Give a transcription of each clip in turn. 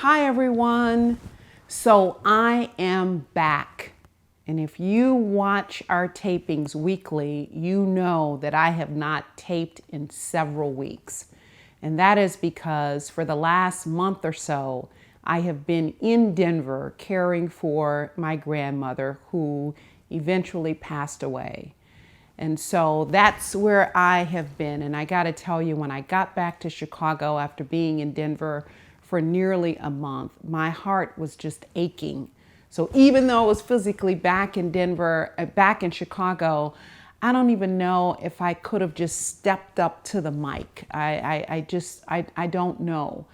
Hi everyone. So I am back. And if you watch our tapings weekly, you know that I have not taped in several weeks. And that is because for the last month or so, I have been in Denver caring for my grandmother who eventually passed away. And so that's where I have been. And I got to tell you, when I got back to Chicago after being in Denver for nearly a month, my heart was just aching. So even though I was physically back in Denver, back in Chicago, I don't even know if I could have just stepped up to the mic. I don't know,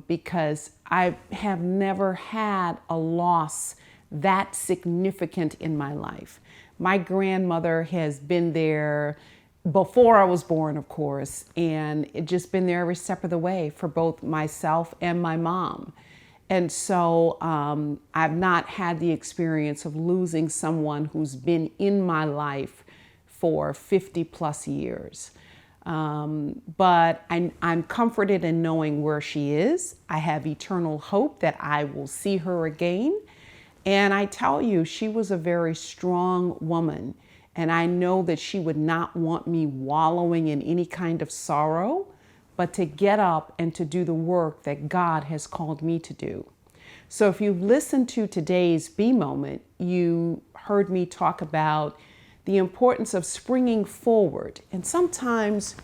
because I have never had a loss that significant in my life. My grandmother has been there before I was born, of course, and it just been there every step of the way for both myself and my mom. And so I've not had the experience of losing someone who's been in my life for 50 plus years. But I'm comforted in knowing where she is. I have eternal hope that I will see her again. And I tell you, she was a very strong woman. And I know that she would not want me wallowing in any kind of sorrow, but to get up and to do the work that God has called me to do. So if you've listened to today's B moment, you heard me talk about the importance of springing forward. And sometimes,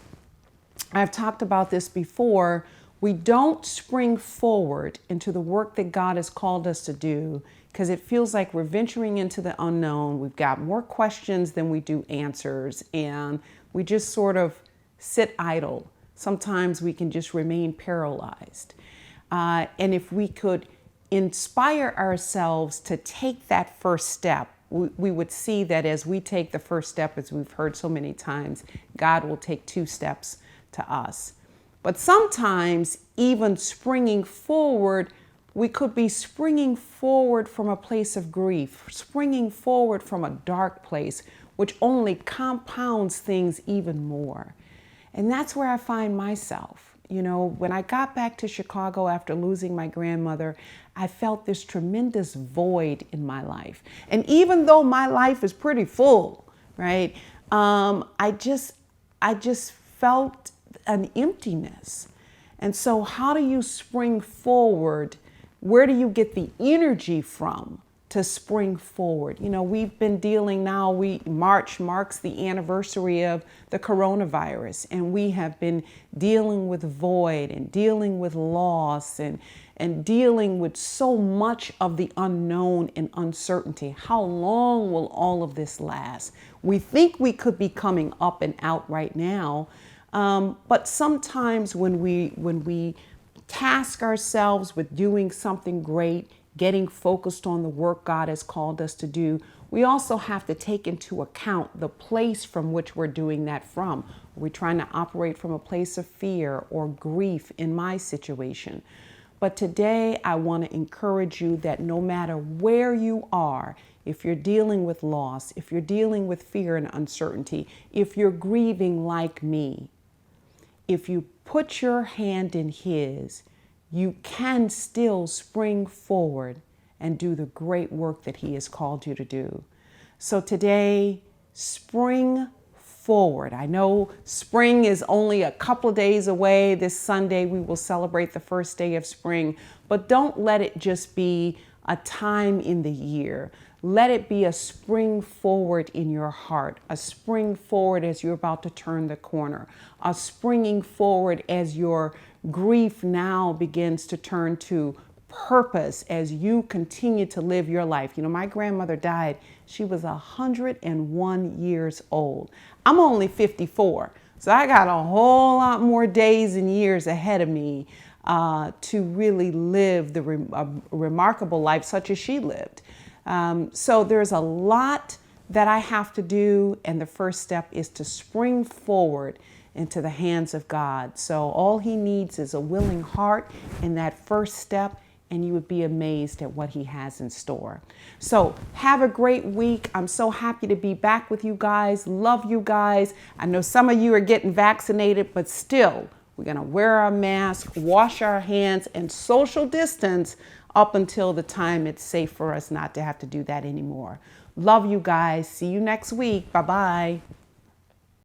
I've talked about this before, we don't spring forward into the work that God has called us to do because it feels like we're venturing into the unknown. We've got more questions than we do answers, and we just sort of sit idle. Sometimes we can just remain paralyzed. And if we could inspire ourselves to take that first step, we would see that as we take the first step, as we've heard so many times, God will take 2 steps to us. But sometimes even springing forward, we could be springing forward from a place of grief, springing forward from a dark place, which only compounds things even more. And that's where I find myself. You know, when I got back to Chicago after losing my grandmother, I felt this tremendous void in my life. And even though my life is pretty full, right, I just felt an emptiness. And so how do you spring forward? Where do you get the energy from to spring forward? You know, we've been dealing now, March marks the anniversary of the coronavirus, and we have been dealing with void and dealing with loss and dealing with so much of the unknown and uncertainty. How long will all of this last? We think we could be coming up and out right now, but sometimes when we task ourselves with doing something great, getting focused on the work God has called us to do, we also have to take into account the place from which we're doing that from. Are we trying to operate from a place of fear or grief in my situation? But today I want to encourage you that no matter where you are, if you're dealing with loss, if you're dealing with fear and uncertainty, if you're grieving like me, if you put your hand in His, you can still spring forward and do the great work that He has called you to do. So today, spring forward. I know spring is only a couple of days away. This Sunday, we will celebrate the first day of spring, but don't let it just be a time in the year. Let it be a spring forward in your heart, a spring forward as you're about to turn the corner, a springing forward as your grief now begins to turn to purpose as you continue to live your life. You know, my grandmother died. She was 101 years old. I'm only 54, so I got a whole lot more days and years ahead of me to really live the remarkable life such as she lived. So there's a lot that I have to do, and the first step is to spring forward into the hands of God. So all He needs is a willing heart in that first step, and you would be amazed at what He has in store. So have a great week. I'm so happy to be back with you guys. Love you guys. I know some of you are getting vaccinated, but still, We're going to wear our mask, wash our hands, and social distance up until the time it's safe for us not to have to do that anymore. Love you guys. See you next week. Bye-bye.